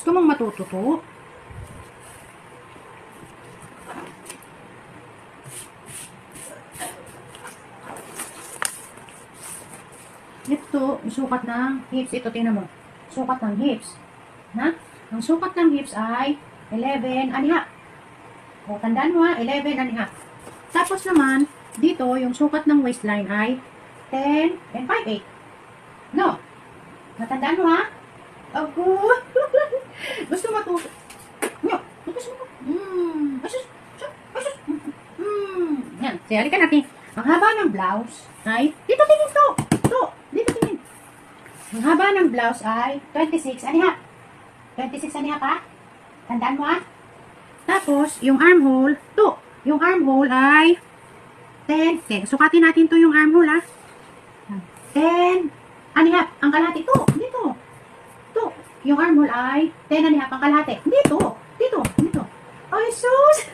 Gusto mong matututo? Ito, sukat ng hips. Ito, tingnan mo. Sukat ng hips. Ha? Ang sukat ng hips ay 11 and a half. O, tandaan mo ha, 11 and a half. Tapos naman, dito, yung sukat ng waistline ay 10 and 5/8. No? Natandaan mo ha? Ako. Gusto mo ito? No. Gusto mo ito? Asus. Asus. Yan. Sige, halika natin. Ang haba ng blouse ay, dito tingin to. Dito tingin. Ang haba ng blouse ay 26 and a half. 26 and a half ha? Tandaan mo ha? Tapos, yung armhole, to. Yung armhole ay 10. Okay, sukatin natin to yung armhole ha. 10 and a half. Ang kalahati to. Dito. To. Yung armhole ay 10 and a half ang kalahati. Dito. Dito. Dito. Ay, sus!